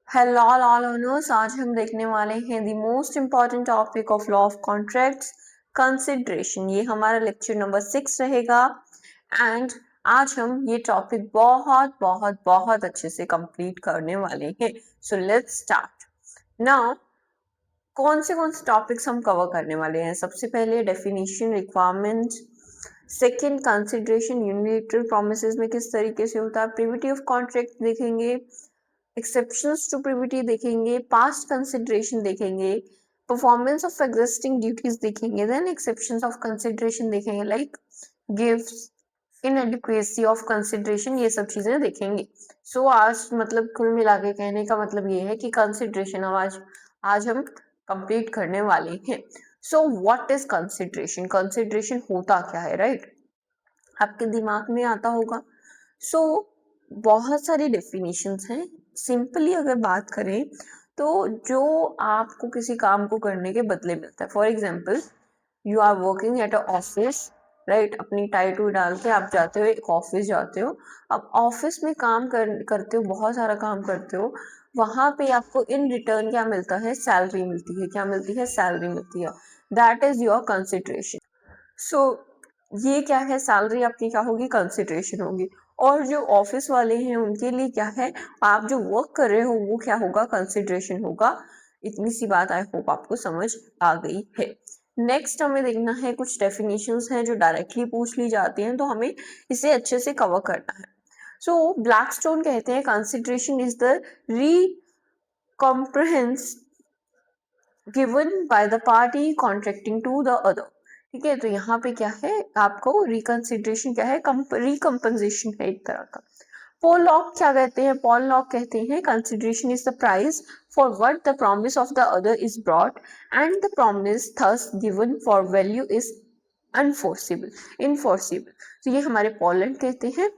Hello all owners, आज हम देखने वाले हैं the most important topic of law of contracts, consideration. ये हमारा लेक्चर नंबर 6 रहेगा एंड आज हम ये टॉपिक बहुत बहुत बहुत अच्छे से कंप्लीट करने वाले हैं। So let's start now. कौन से टॉपिक्स हम कवर करने वाले हैं? सबसे पहले definition, requirement, second consideration unilateral promises में किस तरीके से होता है, प्रिविटी ऑफ कॉन्ट्रैक्ट देखेंगे, एक्सेप्शंस टू प्रिविटी देखेंगे, पास्ट कंसिडरेशन देखेंगे, परफॉर्मेंस ऑफ एग्जिस्टिंग ड्यूटीज देखेंगे, देन एक्सेप्शंस ऑफ कंसिडरेशन देखेंगे like gifts, inadequacy of consideration, ये सब चीजें देखेंगे। सो आज मतलब कुल मिला के कहने का मतलब ये है कि कंसिडरेशन आज हम कंप्लीट करने वाले हैं। So what is consideration? Consideration होता क्या है, राइट? आपके दिमाग में आता होगा। सो बहुत सारी डेफिनेशंस हैं। सिंपली अगर बात करें तो जो आपको किसी काम को करने के बदले मिलता है, for example you are working at a office, right? अपनी टाई टू डाल के आप जाते हो, एक ऑफिस जाते हो। अब ऑफिस में काम करते हो, बहुत सारा काम करते हो। वहां पे आपको इन रिटर्न क्या मिलता है? सैलरी मिलती है। क्या मिलती है? सैलरी मिलती है। That is your consideration. So ये क्या है? सैलरी आपकी क्या होगी? कंसिडरेशन होगी। और जो ऑफिस वाले हैं उनके लिए क्या है? आप जो वर्क कर रहे हो वो क्या होगा? कंसिडरेशन होगा। इतनी सी बात आई होप आपको समझ आ गई है। नेक्स्ट हमें देखना है, कुछ डेफिनेशंस हैं जो डायरेक्टली पूछ ली जाती हैं, तो हमें इसे अच्छे से कवर करना है। सो ब्लैकस्टोन कहते हैं consideration is the recompense given by the party contracting to the other। ठीक है, तो यहाँ पे क्या है? आपको रिकंसिडरेशन क्या है? रिकम्पनसेशन है एक तरह का। पॉल लॉक क्या कहते हैं? पॉल लॉक कहते हैं consideration is the price for what the promise of the other is brought and the promise thus given for value is enforceable, enforceable. तो ये हमारे पॉलैंड कहते हैं।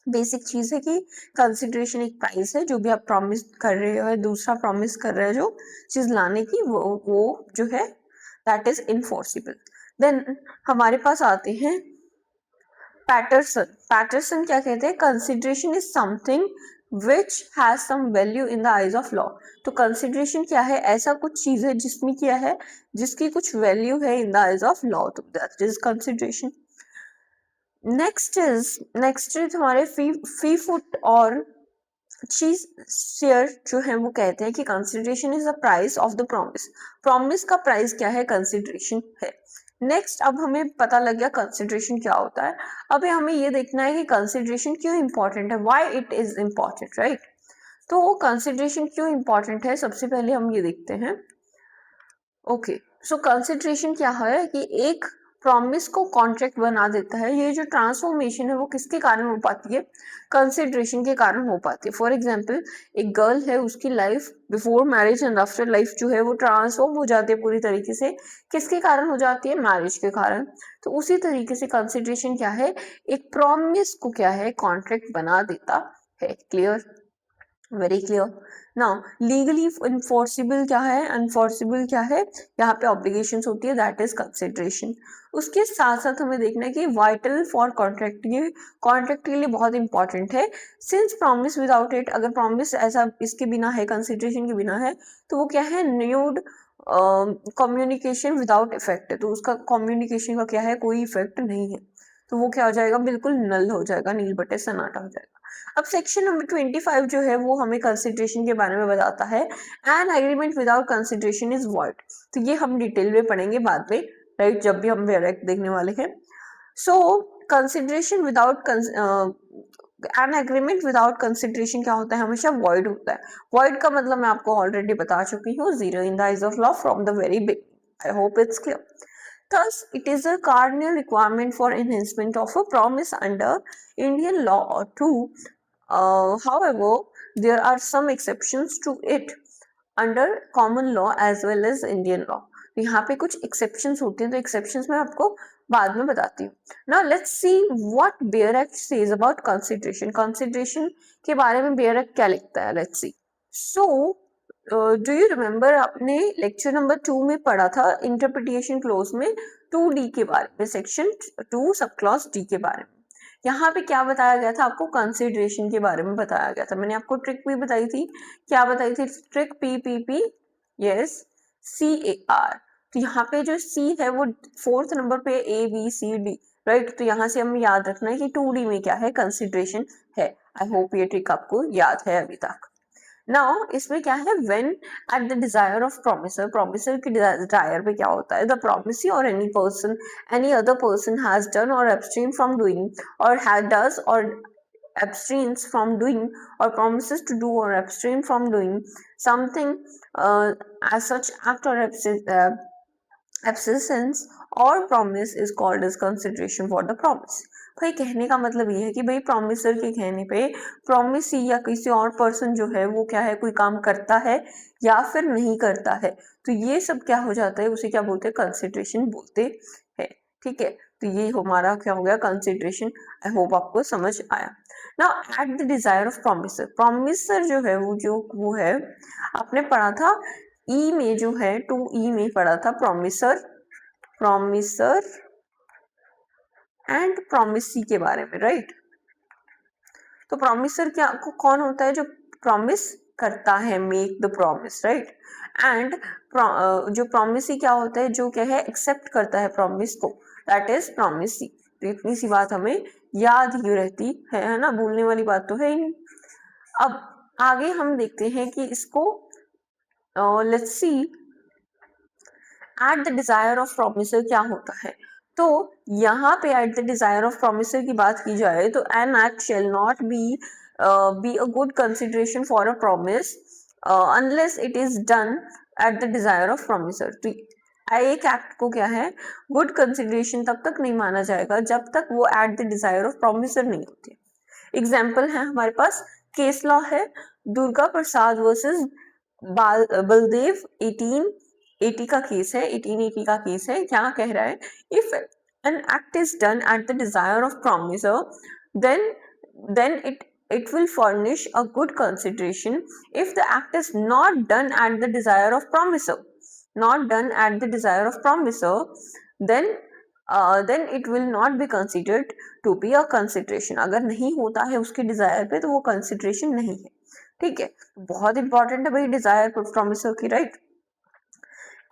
बेसिक चीज है कि कंसिडरेशन एक प्राइस है, जो भी आप प्रॉमिस कर रहे हो, दूसरा प्रॉमिस कर रहे हो जो चीज लाने की, वो जो है दैट इज इनफोर्सिबल। देन हमारे पास आते हैं पैटरसन। पैटरसन क्या कहते हैं? Consideration is something which has some value in the eyes of law. तो कंसिडरेशन क्या है? ऐसा कुछ चीज है जिसमें क्या है, जिसकी कुछ वैल्यू है in the eyes of law, तो that is consideration. Next is हमारे फी फुट और चीज शेयर जो है वो कहते हैं कि consideration is the price of the promise. Promise का प्राइस क्या है? कंसिडरेशन है। नेक्स्ट, अब हमें पता लग गया कंसिडरेशन क्या होता है। अब हमें ये देखना है कि कंसिडरेशन क्यों इंपॉर्टेंट है, why it is important, right? तो कंसिडरेशन क्यों इंपॉर्टेंट है, सबसे पहले हम ये देखते हैं। ओके, सो कंसिडरेशन क्या है कि एक प्रॉमिस को कॉन्ट्रैक्ट बना देता है। ये जो ट्रांसफॉर्मेशन है वो किसके कारण हो पाती है? कंसिडरेशन के कारण हो पाती है। फॉर एग्जाम्पल, एक गर्ल है, उसकी life before marriage and after life जो है वो ट्रांसफॉर्म हो जाती है पूरी तरीके से। किसके कारण हो जाती है? मैरिज के कारण। तो उसी तरीके से कंसिडरेशन क्या है? एक प्रॉमिस को क्या है? कॉन्ट्रैक्ट बना देता है। Clear? Very clear. Now legally enforceable क्या है? अनफोर्सिबल क्या है? यहाँ पे ऑब्लिगेशंस होती है, दैट इज कंसिडरेशन। उसके साथ साथ हमें देखना है कि वाइटल फॉर कॉन्ट्रैक्ट, ये कॉन्ट्रैक्ट के लिए बहुत इंपॉर्टेंट है। सिंस प्रॉमिस विदाउट इट, अगर प्रॉमिस ऐसा इसके बिना है, कंसिडरेशन के बिना है, तो वो क्या है? न्यूड कम्युनिकेशन विदाउट इफेक्ट है। तो उसका कम्युनिकेशन का क्या है? कोई इफेक्ट नहीं है। तो वो क्या हो जाएगा? बिल्कुल नल हो जाएगा, नील बटे सन्नाटा हो जाएगा। अब सेक्शन नंबर 25 जो है वो हमें कंसिडरेशन के बारे में बताता है। N agreement without consideration is void. तो ये हम डिटेल में पढ़ेंगे बाद में, राइट? जब भी हम वेरेक्ट देखने वाले हैं। So consideration without an agreement without consideration क्या होता है? हमेशा वॉइड होता है। वॉइड का मतलब मैं आपको ऑलरेडी बता चुकी हूँ, zero in the eyes of law from the very big. I hope it's clear. Thus, it is a cardinal requirement for enhancement of a promise under Indian law too. However, there are some exceptions to it under common law as well as Indian law. तो यहाँ पे कुछ exceptions होते हैं, तो exceptions मैं आपको बाद में बताती हूँ। Now let's see what Baer Act says about consideration. Consideration के बारे में Baer Act क्या लिखता है? Let's see. So do you remember, आपने लेक्चर नंबर 2 में पढ़ा था इंटरप्रिटेशन क्लोज में 2D के बारे में, सेक्शन 2 सब क्लॉज डी के बारे में। यहाँ पे क्या बताया गया था आपको, कंसिडरेशन के बारे में बताया गया था। मैंने आपको ट्रिक भी बताई थी, क्या बताई थी ट्रिक, PPP, यस, CAR। तो यहाँ पे जो C है वो 4th नंबर पे ABCD, राइट। तो यहाँ से हमें याद रखना है कि 2D में क्या है, कंसिडरेशन है। आई होप ये ट्रिक आपको याद है अभी तक। नाउ इसमें क्या है, when at the desire of promisor, promisor की डिजायर पे क्या होता है, द प्रोमिसी और any person, any other person has done और एब्सटेन फ्रॉम डूइंग और हैड डज और abstains from doing or promises to do or abstain from doing something, as such act or absence or promise is called as consideration for the promise। भाई कहने का मतलब ये है कि भाई प्रॉमिसर के कहने पे प्रॉमिसी या किसी और पर्सन जो है वो क्या है, कोई काम करता है या फिर नहीं करता है, तो ये सब क्या हो जाता है, उसे क्या बोलते हैं, कंसिडरेशन बोलते हैं। ठीक है, तो ये हमारा क्या हो गया, कंसिडरेशन। आई होप आपको समझ आया। Now at the desire of promiser, promiser जो है वो है, आपने पढ़ा था ई में जो है 2E में पढ़ा था प्रॉमिसर, प्रॉमिसर एंड प्रॉमिसी के बारे में, राइट। तो प्रॉमिसर क्या कौन होता है, जो प्रॉमिस करता है, make the promise, right. And जो प्रॉमिसी क्या होता है, जो क्या है, एक्सेप्ट करता है प्रॉमिस को, दैट इज प्रॉमिसी। तो इतनी सी बात हमें याद ही रहती है ना, भूलने वाली बात तो है ही नहीं। अब आगे हम देखते हैं कि इसको let's see at the desire of promisor क्या होता है। तो यहाँ पे at the desire of promisor की बात की जाए तो an act shall not be a good consideration for a promise unless it is done at the desire of promisor. तो एक एक्ट को क्या है, गुड कंसिडरेशन तब तक नहीं माना जाएगा जब तक वो at the desire of promisor नहीं होती। एग्जाम्पल है हमारे पास, केस लॉ है दुर्गा प्रसाद वर्सेस बलदेव 1880 का केस है, 1880 का केस है। क्या कह रहा है, if an act is done at the desire of promiser, then it will furnish a good consideration. If the act is not done at the desire of promiser, not done at the desire of promiser, then then it will not be considered to be a consideration। अगर नहीं होता है उसके Dzire पे तो वो consideration नहीं है। ठीक है, बहुत इंपॉर्टेंट है भाई डिजायर प्रोमिसर की, right.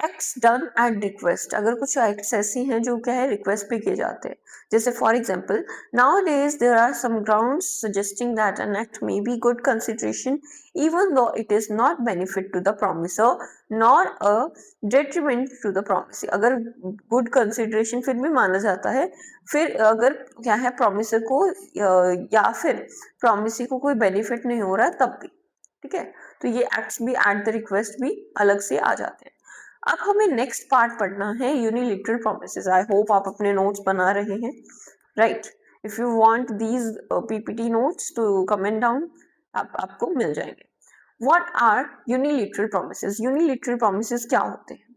Acts done at request, अगर कुछ एक्ट्स ऐसी हैं जो क्या है रिक्वेस्ट पे किए जाते हैं, जैसे for example nowadays there are some grounds suggesting that an act may be good consideration even though it is not benefit to the promisor nor a detriment to the promisee. अगर good consideration फिर भी माना जाता है, फिर अगर क्या है प्रोमिसर को या फिर प्रोमिसी को कोई बेनिफिट नहीं हो रहा तब भी। ठीक है, तो ये एक्ट्स भी एट द रिक्वेस्ट भी अलग से आ जाते हैं। अब हमें नेक्स्ट पार्ट पढ़ना है यूनिलेटरल प्रोमिसेस। आई होप आप अपने नोट्स बना रहे हैं, right. If you want these PPT notes to comment down, आपको मिल जाएंगे। What are unilateral promises, unilateral promises क्या होते हैं।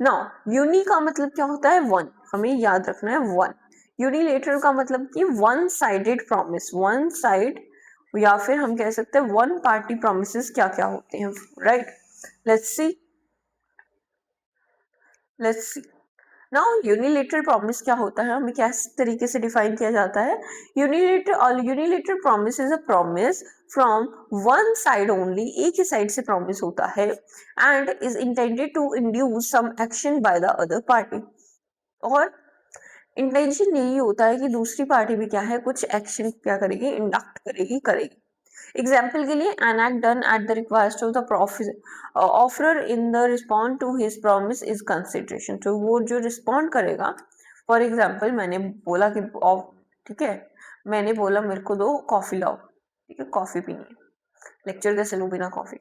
नाउ यूनि का मतलब क्या होता है, वन, हमें याद रखना है वन। यूनिलेटरल का मतलब कि one sided promise, one side, या फिर हम कह सकते हैं वन पार्टी प्रोमिसेस क्या क्या होते हैं, right. Let's see, let's see now unilateral promise क्या होता है, हमें किस तरीके से डिफाइन किया जाता है। Unilateral promise is a promise from one side only, एक ही साइड से प्रॉमिस होता है, and is intended to induce some action by the other party. और इंटेंशन यही होता है कि दूसरी पार्टी भी क्या है, कुछ एक्शन क्या करेगी, इंडक्ट करेगी। एग्जाम्पल के लिए an act done at the request of the offeror in the respond to his promise is consideration. तो वो जो रिस्पॉन्ड करेगा, फॉर एग्जाम्पल मैंने बोला कि ठीक है, मैंने बोला मेरे को दो कॉफी लाओ, ठीक है, कॉफी पीनी है, लेक्चर कैसे लूँ बिना कॉफी।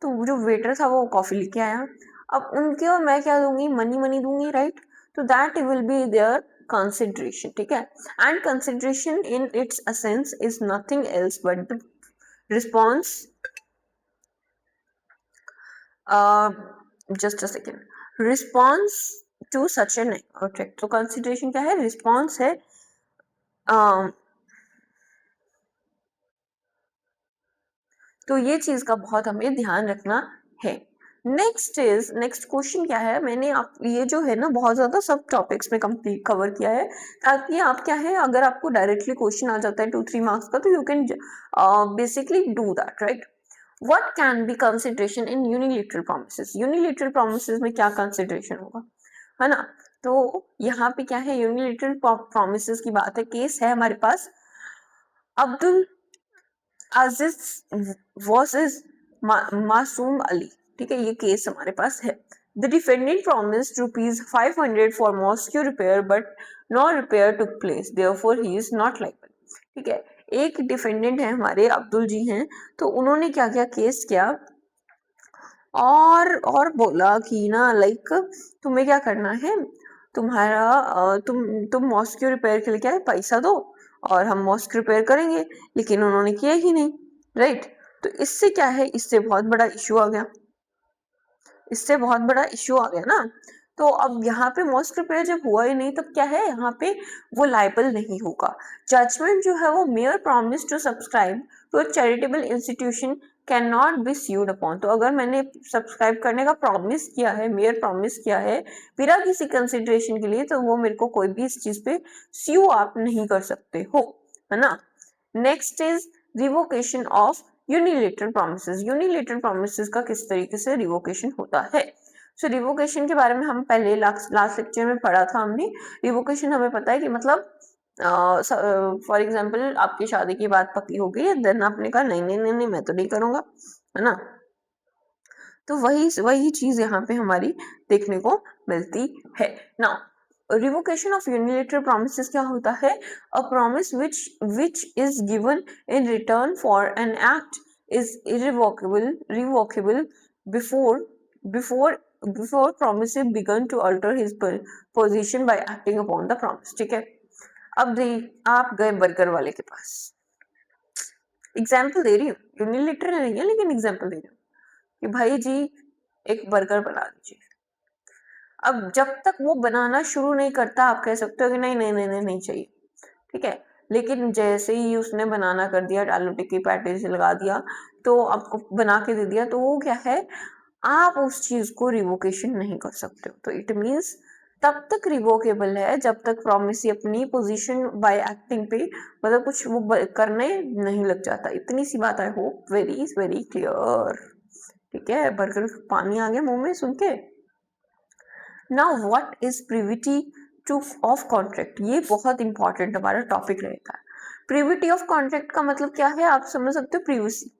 तो जो वेटर था वो कॉफी लेके आया, अब उनके और मैं क्या दूंगी, मनी मनी दूंगी, राइट। तो that will be their consideration, ठीक है। And consideration in its essence is nothing else but the response, just a second, response to such an object। तो consideration क्या है, response है, तो ये चीज का बहुत हमें ध्यान रखना है। नेक्स्ट क्वेश्चन क्या है, मैंने आप ये जो है ना बहुत ज्यादा सब टॉपिक्स में कंप्लीट कवर किया है, ताकि आप क्या है, अगर आपको डायरेक्टली क्वेश्चन आ जाता है 2-3 मार्क्स का, तो you can basically do that, right. What can be consideration in unilateral promises, unilateral promises में क्या कंसिडरेशन होगा, है ना। तो यहाँ पे क्या है, यूनिलेटरल प्रोमिसेस की बात है, केस है हमारे पास अब्दुल अजीज वर्सेस मासूम अली, ठीक है, ये केस हमारे पास है। The defendant promised ₹500 for mosque repair but no repair took place, therefore he is not liable, ठीक है। एक डिफेंडेंट है हमारे अब्दुल जी हैं, तो उन्होंने क्या क्या केस किया, और बोला कि ना लाइक तुम्हें क्या करना है, तुम्हारा तुम मॉस्क रिपेयर के लिए क्या है पैसा दो और हम मॉस्क रिपेयर करेंगे, लेकिन उन्होंने किया ही नहीं, राइट। तो इससे क्या है, इससे बहुत बड़ा इश्यू आ गया, इससे बहुत बड़ा इश्यू आ गया ना। तो अब यहाँ पे मॉस्क रिपेयर जब हुआ ही नहीं, तब क्या है, यहाँ पे वो लाइबल नहीं होगा। जजमेंट जो है वो mere promise to subscribe to a charitable institution can not be sued upon, तो अगर मैंने सब्सक्राइब करने का प्रॉमिस किया है, मेयर प्रॉमिस किया है बिना किसी कंसिडरेशन के लिए, तो वो मेरे को कोई भी इस चीज पे स्यू आप नहीं कर सकते हो, है ना। Next is revocation of unilateral promises, unilateral promises का किस तरीके से रिवोकेशन होता है। सो रिवोकेशन के बारे में हम पहले लास्ट लेक्चर में पढ़ा था हमने। रिवोकेशन हमें पता है कि मतलब फॉर एग्जाम्पल आपकी शादी की बात पक्की हो गई है, देन आपने कहा नहीं नहीं नहीं नहीं मैं तो नहीं करूंगा, है ना। तो वही वही चीज यहाँ पे हमारी देखने को मिलती है ना। रिवोकेशन ऑफ यूनिलेटरल प्रोमिसेस क्या होता है, a promise which is given in return for an act is revocable before before before promiser begun to alter his position by acting upon the promise, ठीक है। अब आप गए बर्गर वाले के पास, एग्जाम्पल दे रही हूँ, यूनिलेटरल नहीं है लेकिन एग्जाम्पल दे रही हूँ कि भाई जी एक बर्गर बना दीजिए। अब जब तक वो बनाना शुरू नहीं करता, आप कह सकते हो कि नहीं नहीं नहीं नहीं, नहीं चाहिए, ठीक है। लेकिन जैसे ही उसने बनाना कर दिया, आलू टिक्की पैटी लगा दिया, तो आपको बना के दे दिया, तो वो क्या है, आप उस चीज को रिवोकेशन नहीं कर सकते हो। तो इट मीन्स तब तक रिवोकेबल है जब तक प्रॉमिसी अपनी पोजीशन बाय एक्टिंग पे मतलब कुछ वो करने नहीं लग जाता। इतनी सी बात, I hope very very clear, ठीक है। बर्गर पानी आ गया मुंह में सुन के। Now what is privity two of contract, ये बहुत इंपॉर्टेंट हमारा टॉपिक रहता है। प्रिविटी ऑफ कॉन्ट्रैक्ट का मतलब क्या है, आप समझ सकते हो, प्रिवेसी,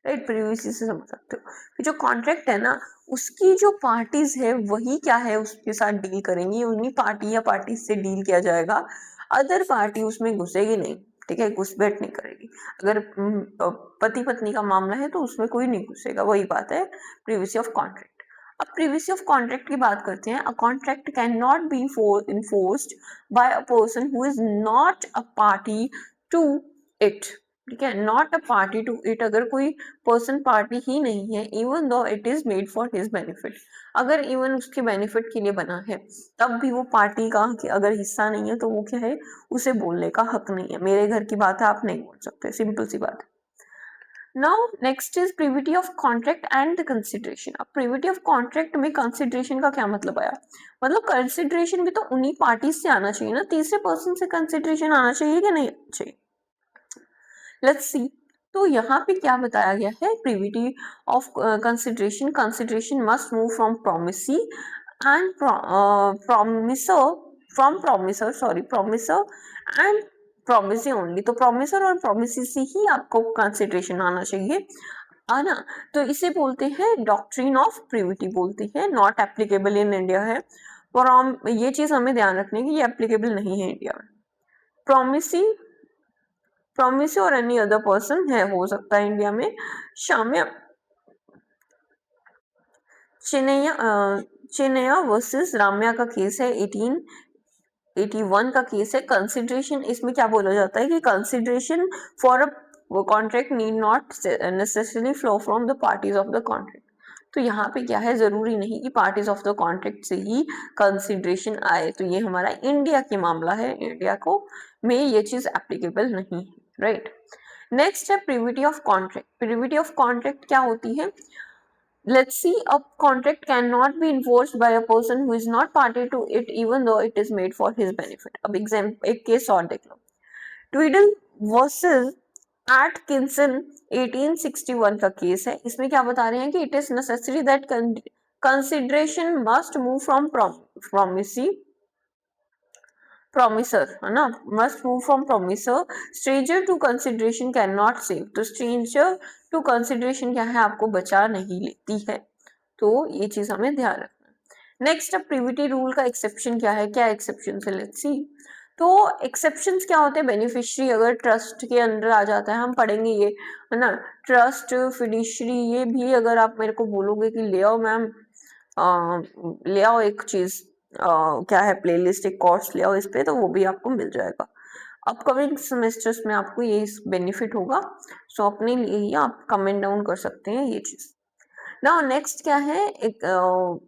राइट। प्रिवेसी से समझ सकते हो कि जो कॉन्ट्रैक्ट है ना, उसकी जो पार्टीज है वही क्या है उसके साथ डील करेंगी, उन्हीं पार्टी या पार्टी से डील किया जाएगा, अदर पार्टी उसमें घुसेगी नहीं, ठीक है, घुसपैठ नहीं करेगी। अगर पति पत्नी का मामला है तो उसमें कोई नहीं घुसेगा, वही बात है प्रिवेसी ऑफ कॉन्ट्रैक्ट। अब प्रिवेसी ऑफ कॉन्ट्रैक्ट की बात करते हैं। A contract can not be enforced by a person who is not a party to it, ठीक है, not a party to it, अगर कोई पर्सन पार्टी ही नहीं है, even though it is made for his benefit, अगर even उसके benefit के लिए बना है, तब भी वो पार्टी का अगर हिस्सा नहीं है, तो वो क्या है, उसे बोलने का हक नहीं है। मेरे घर की बात है, आप नहीं बोल सकते, सिंपल सी बात है। Now next is privity of contract and the consideration. अब प्रिविटी ऑफ कॉन्ट्रैक्ट में कंसिडरेशन का क्या मतलब आया, मतलब कंसिडरेशन भी तो उन्हीं पार्टी से आना चाहिए ना, तीसरे पर्सन से कंसिडरेशन आना चाहिए कि नहीं चाहिए। लेट्स सी, तो यहाँ पे क्या बताया गया है, privity of consideration, consideration must move from promisee and promisor and promisee only, तो प्रोमिसर और प्रोमिसी से ही आपको कंसिडरेशन आना चाहिए, है ना। तो इसे बोलते हैं डॉक्ट्रिन ऑफ प्रिविटी बोलते हैं, नॉट एप्लीकेबल इन इंडिया है, और ये चीज हमें ध्यान रखने की, ये एप्लीकेबल नहीं है इंडिया में। प्रोमिसी प्रोमिसी और एनी अदर पर्सन है, हो सकता है इंडिया में। शाम्या चेन्नैया वर्सेस राम्या का केस है, 1881 का केस है। कंसिडरेशन इसमें क्या बोला जाता है कि consideration for a contract need not necessarily flow from the parties of the contract, तो यहाँ पे क्या है, जरूरी नहीं कि पार्टीज ऑफ द कॉन्ट्रैक्ट से ही कंसिडरेशन आए। तो ये हमारा इंडिया की मामला है, इंडिया को में ये चीज एप्लीकेबल नहीं है, राइट। नेक्स्ट है privity of contract. Privity of contract क्या होती है, let's see, a contract cannot be enforced by a person who is not party to it even though it is made for his benefit. अब example एक case और देख लो, ट्विडल versus Atkinson 1861 का case है। इसमें क्या बता रहे हैं कि it is necessary that consideration must move from promiser है ना, must move from promiser, stranger to consideration cannot save। तो stranger to consideration क्या है, आपको बचा नहीं लेती है, तो ये चीज हमें ध्यान रखना। नेक्स्ट, प्रिविटी रूल का एक्सेप्शन क्या है, क्या एक्सेप्शन है, लेट्स सी। तो एक्सेप्शंस क्या होते हैं, बेनिफिशियरी अगर ट्रस्ट के अंदर आ जाता है, हम पढ़ेंगे ये है ना, ट्रस्ट फिडिशरी, ये भी अगर आप मेरे को बोलोगे कि ले आओ मैम, ले आओ एक चीज, क्या है प्लेलिस्ट, एक कोर्स ले आओ इस पे, तो वो भी आपको मिल जाएगा। अपकमिंग सेमेस्टर्स में आपको ये बेनिफिट होगा, सो अपने लिए ही आप कमेंट डाउन कर सकते हैं ये चीज। नाउ नेक्स्ट क्या है, एक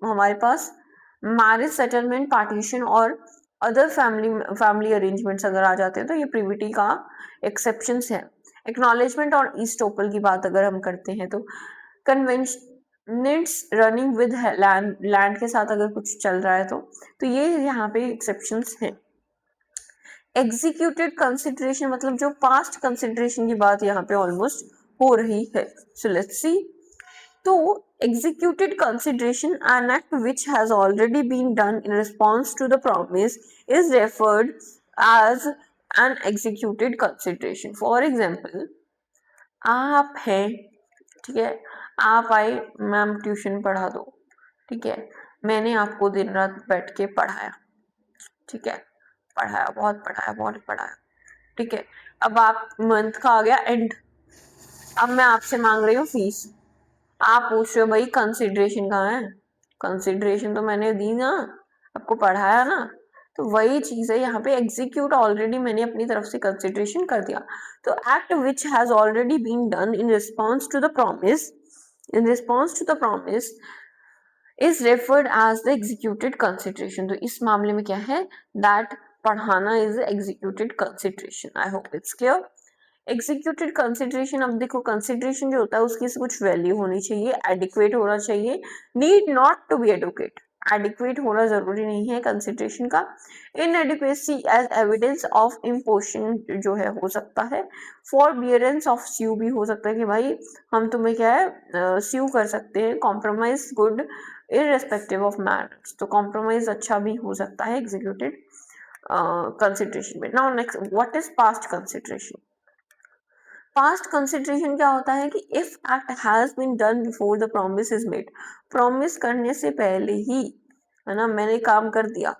हमारे पास मैरिज सेटलमेंट पार्टीशन और अदर फैमिली अरेंजमेंट्स अगर आ जाते हैं तो ये प्रिविटी का एक्सेप्शंस है। एक्नॉलेजमेंट और ईस्टोपल की बात अगर हम करते हैं तो कन्वेंशंस रनिंग विद लैंड के साथ अगर कुछ चल रहा है तो ये यहाँ पे एक्सेप्शंस हैं। एग्जीक्यूटेड कंसिडरेशन मतलब जो पास्ट कंसिडरेशन की बात यहाँ पे ऑलमोस्ट हो रही है, सो लेट्स सी। तो executed consideration, an act which has already been done in response to the promise, is referred as an executed consideration. For example, आप हैं, ठीक है, आप आए, मैम ट्यूशन पढ़ा दो, ठीक है, मैंने आपको दिन रात बैठ के पढ़ाया, ठीक है, पढ़ाया, बहुत पढ़ाया, ठीक है, अब आप मंथ का आ गया एंड, अब मैं आपसे मांग रही हूँ फीस, आप पूछ रहे हो भाई कंसिडरेशन कहाँ है, कंसिडरेशन तो मैंने दी ना, आपको पढ़ाया ना, तो वही चीज है यहाँ पे, एग्जीक्यूट ऑलरेडी मैंने अपनी तरफ से कंसिडरेशन कर दिया। तो act which has already been done in response to the promise, in response to the promise is referred as the executed consideration. तो इस मामले में क्या है, दैट पढ़ाना is executed consideration. I hope it's clear. Executed consideration, अब देखो consideration जो होता है उसकी कुछ वैल्यू होनी चाहिए, एडिक्वेट होना चाहिए, need not to be adequate, adequate होना जरूरी नहीं है कंसिडरेशन का। Inadequacy as evidence of imposition जो है हो सकता है, फॉरबियरेंस ऑफ स्यू भी हो सकता है कि भाई हम तुम्हें क्या है स्यू कर सकते हैं, compromise good irrespective of matters, तो कॉम्प्रोमाइज अच्छा भी हो सकता है एग्जीक्यूटेड कंसिडरेशन में। Now next, what is past consideration. Past consideration क्या होता है कि if act has been done before the promise is made, promise करने से पहले ही, है ना, मैंने काम कर दिया,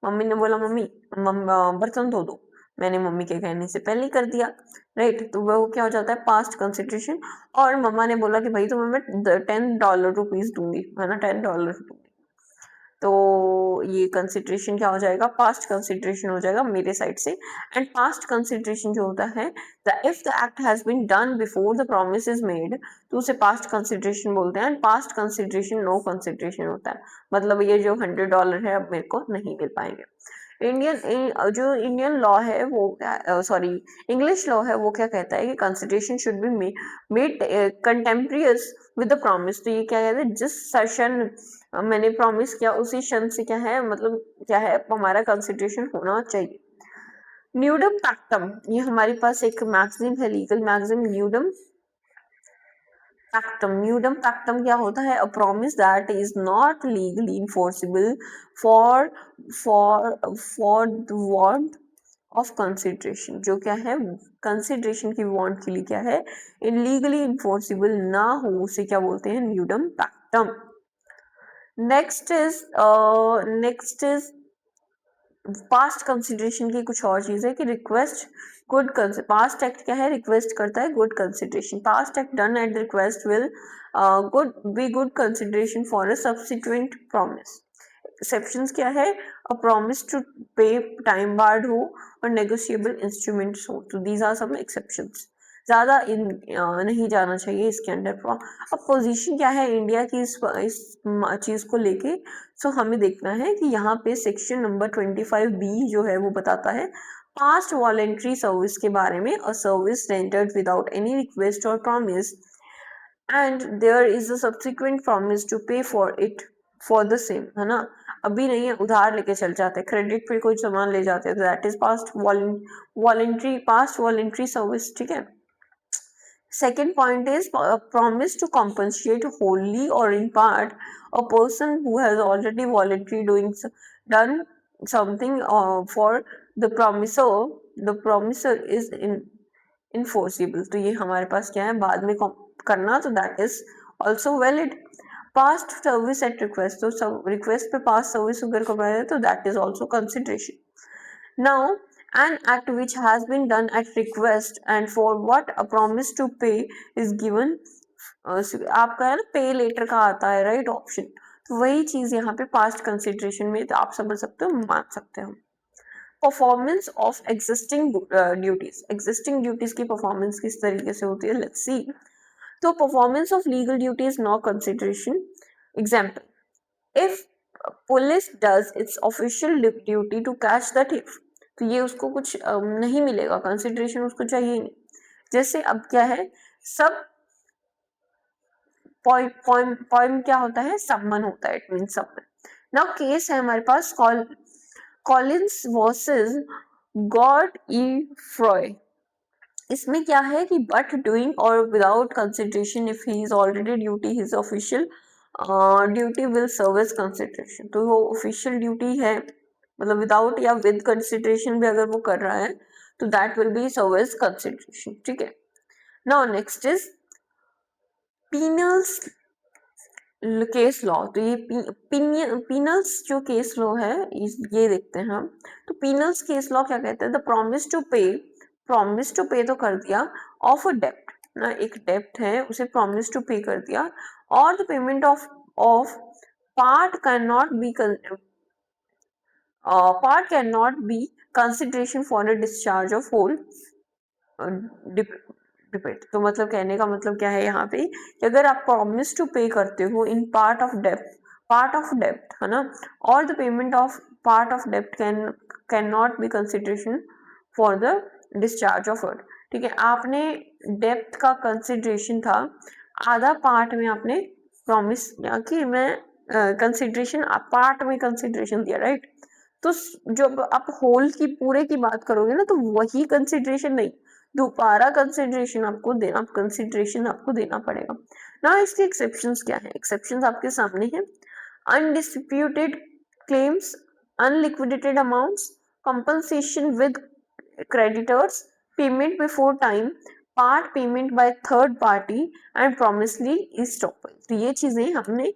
मम्मी ने बोला मम्मी बर्तन धो दो, मैंने मम्मी के कहने से पहले ही कर दिया, राइट, तो वो क्या हो जाता है पास्ट कंसिडरेशन। और मम्मा ने बोला कि भाई तुम्हें मैं $10 रुपीज दूंगी, है ना, $10 दूंगी, तो ये कंसिडरेशन क्या हो जाएगा, पास्ट कंसिडरेशन हो जाएगा मेरे साइड से। एंड पास्ट कंसिडरेशन जो होता है, if the act has been done before the promise is made, तो उसे पास्ट कंसिडरेशन बोलते हैं। And past consideration no consideration होता है, मतलब ये जो $100 है अब मेरे को नहीं मिल पाएंगे। जो इंडियन लॉ है वो, सॉरी इंग्लिश लॉ है, वो क्या कहता है कि consideration should be made contemporaneous with the promise. तो ये क्या कहते हैं, जिस सेशन मैंने प्रॉमिस किया उसी क्षण से क्या है, मतलब क्या है, हमारा कंसिडरेशन होना चाहिए। न्यूडम पैक्टम, ये हमारे पास एक मैक्सिम है, लीगल मैक्सिम, न्यूडम पैक्टम। न्यूडम पैक्टम क्या होता है, a promise that is not legally enforceable for for the want of consideration, जो क्या है कंसिडरेशन की वांट के लिए क्या है, इलीगली इन्फोर्सिबल ना हो, उसे क्या बोलते हैं, न्यूडम पैक्टम। नेक्स्ट इज पास्ट कंसिडरेशन की कुछ और चीज है कि रिक्वेस्ट गुड, पास्ट एक्ट क्या है, रिक्वेस्ट करता है good consideration. Past act done eight request will good consideration for a subsequent promise. Exceptions क्या है, अ प्रॉमिस टू पे टाइम बार्ड हो और नेगोशिएबल इंस्ट्रूमेंट्स हो, तो दीज आर सम एक्सेप्शंस। ज्यादा नहीं जाना चाहिए इसके अंडर। अब पोजीशन क्या है इंडिया की इस चीज को लेके, सो हमें देखना है कि यहाँ पे सेक्शन नंबर 25B जो है वो बताता है पास्ट वॉलेंट्री सर्विस के बारे में, a service rendered without any request और promise and there is a subsequent promise to pay for it for the same, है ना, अभी नहीं है, उधार लेके चल जाते हैं, क्रेडिट पे कोई सामान ले जाते हैं, तो that is past voluntary service, ठीक है। Second point is promise to compensate wholly or in part a person who has already voluntarily done something for the promisor. The promisor is enforceable. तो ये हमारे पास क्या है, बाद में करना, तो that is also valid. Past service at request, तो सब request पे past service अगर करवाया है तो that is also consideration. Now, an act which has been done at request and for what a promise to pay is given, आपका है ना पे लेटर का आता है राइट ऑप्शन, तो वही चीज यहाँ पे पास्ट कंसिडरेशन में तो आप समझ सकते हो, मान सकते हो। परफॉर्मेंस ऑफ एग्जिस्टिंग ड्यूटीज की परफॉर्मेंस किस तरीके से होती है, लेट्स सी। तो performance of legal duty is no consideration. Example, if police does its official duty to catch the thief, तो ये उसको कुछ नहीं मिलेगा, कंसिडरेशन उसको चाहिए नहीं। जैसे अब क्या है, सब पॉइंट क्या होता है, सम्मन होता है, इट मींस सम्मन। नाउ केस है हमारे पास Collins versus Godefroy. इसमें क्या है कि बट डूइंग और without consideration if he is already duty his official duty will serve as consideration, तो वो ऑफिशियल ड्यूटी है, मतलब विदाउट या विद कंसिडरेशन भी अगर वो कर रहा है तो that will be serve as consideration, ठीक है। Now next is Pinnel's case law. तो ये पीनल्स जो केस लॉ है ये देखते हैं हम। तो पीनल्स केस लॉ क्या कहते हैं, द प्रॉमिस टू पे तो कर दिया, ऑफ अ डेप्ट ना, एक डेप्ट है उसे प्रॉमिस टू पे कर दिया, और the payment of part can not be consideration for a discharge of whole depend. तो मतलब कहने का मतलब क्या है यहाँ पे कि अगर आप प्रॉमिस टू पे करते हो इन पार्ट ऑफ डेप्ट है ना, और the payment of part of डेप्ट can not be consideration for the discharge of word, ठीक है। आपने डेप्ट का कंसिडरेशन था, आधा पार्ट में आपने प्रॉमिस किया कि मैं कंसिडरेशन पार्ट में कंसिडरेशन दिया, राइट। तो जब आप होल की पूरे की बात करोगे ना, तो वही कंसिडरेशन नहीं, दोबारा कंसिडरेशन आपको देना पड़ेगा ना। इसके एक्सेप्शंस क्या है, एक्सेप्शंस आपके सामने है। Undisputed claims, unliquidated amounts, compensation with creditors, payment before time, part payment by third party and promissory estoppel. तो ये चीजें हमने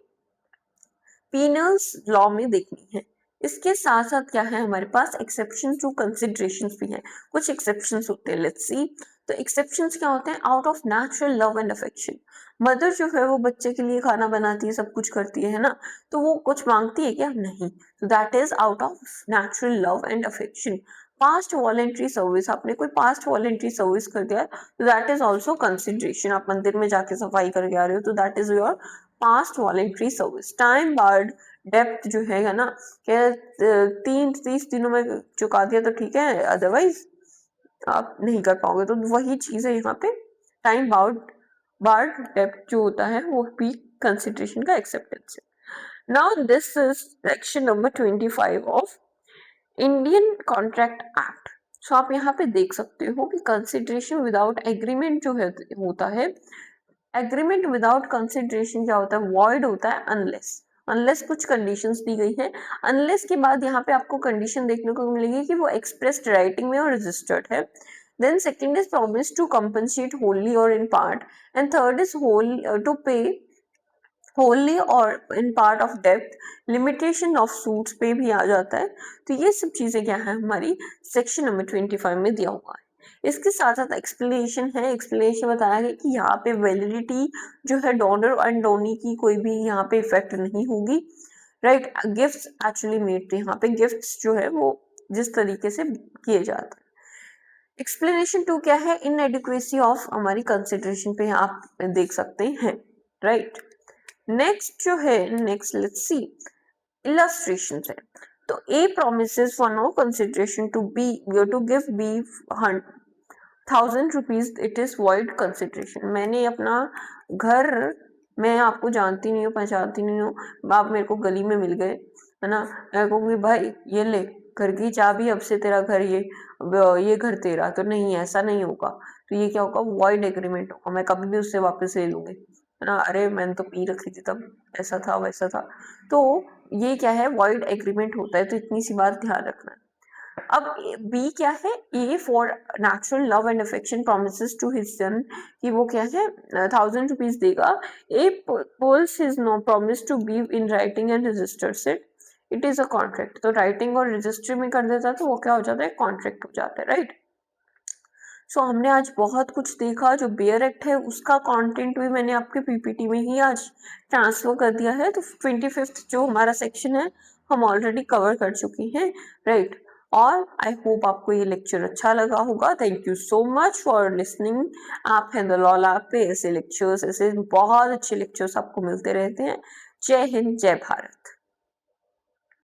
पीनल्स लॉ में देखनी है। इसके साथ साथ क्या है हमारे पास, एक्सेप्शन टू कंसिडरेशंस भी है। कुछ एक्सेप्शंस होते हैं, लेट्स सी। तो एक्सेप्शंस क्या होते हैं, out of natural love and affection. Mother जो है वो बच्चे के लिए खाना बनाती है, सब कुछ करती है ना, तो वो कुछ मांगती है क्या, नहीं, तो that is out of natural love and affection. Past voluntary service, आपने कोई पास्ट वॉलेंट्री सर्विस कर दिया तो दैट इज ऑल्सो कंसिडरेशन। आप मंदिर में जाके सफाई करके आ रहे हो तो that is your past voluntary service. Time barred depth जो है ना, क्या 30 दिनों में चुका दिया तो ठीक है, अदरवाइज आप नहीं कर पाओगे, तो वही चीज है यहाँ पे, टाइम बार्ड डेप्थ जो होता है वो भी कंसिडरेशन का एक्सेप्टेंस है। Now this is section number 25 of Indian contract act. So आप यहाँ पे देख सकते हो कि कंसिडरेशन विदाउट एग्रीमेंट जो है होता है, एग्रीमेंट विदाउट कंसिडरेशन क्या होता है, वॉइड होता है अनलेस कुछ कंडीशंस दी गई है। अनलेस के बाद यहाँ पे आपको कंडीशन देखने को मिलेगी कि वो एक्सप्रेस्ड राइटिंग में और रजिस्टर्ड है। Then second is promise to compensate wholly or in part, and third is whole to pay wholly or in part of डेप्थ, लिमिटेशन ऑफ सूट्स पे भी आ जाता है। तो ये सब चीजें क्या है हमारी सेक्शन नंबर 25 में दिया हुआ है। इसके साथ साथ एक्सप्लेनेशन है, एक्सप्लेनेशन बताया गया कि यहाँ पे वैलिडिटी जो है डोनर एंड डोनी की कोई भी यहाँ पे इफेक्ट नहीं होगी, राइट। गिफ्ट्स एक्चुअली मेड, यहाँ पे गिफ्ट्स जो है वो जिस तरीके से किए जाते हैं। एक्सप्लेनेशन 2 क्या है, इनएडिक्वेसी ऑफ हमारी कंसिडरेशन पे आप देख सकते हैं, राइट। नेक्स्ट जो है, नेक्स्ट लेट्स सी इलस्ट्रेशन है। तो A promises for no consideration to give B 1,000 rupees it is void consideration. मैंने अपना घर, मैं आपको जानती नहीं हूँ, पहचानती नहीं हूँ, आप मेरे को गली में मिल गए, है ना, मैं कहूँगी भाई ये ले घर की चाबी, अब से तेरा घर ये घर तेरा, तो नहीं, ऐसा नहीं होगा। तो ये क्या होगा, वॉइड एग्रीमेंट होगा, मैं कभी भी उससे वापस ले लूंगी, है ना, अरे मैंने तो पी रखी थी तब, ऐसा था वैसा था। तो ये क्या है, वॉइड एग्रीमेंट होता है, तो इतनी सी बात ध्यान रखना है। अब बी क्या है, A for natural love and affection promises to his son, कि वो क्या है 1,000 रुपीज देगा। A puts his no promise to B in writing and registers it is a contract. तो राइटिंग और रजिस्ट्री में कर देता तो वो क्या हो जाता है, कॉन्ट्रैक्ट हो जाता है, राइट। सो हमने आज बहुत कुछ देखा, जो बेयर एक्ट है उसका कंटेंट भी मैंने आपके पीपीटी में ही आज ट्रांसफर कर दिया है। तो 25th जो हमारा सेक्शन है हम ऑलरेडी कवर कर चुके हैं, राइट। और आई होप आपको ये लेक्चर अच्छा लगा होगा। Thank you so much for listening. आप हैं द लॉ लैब पे ऐसे लेक्चर्स, ऐसे बहुत अच्छे लेक्चर्स आपको मिलते रहते हैं। जय हिंद, जय भारत।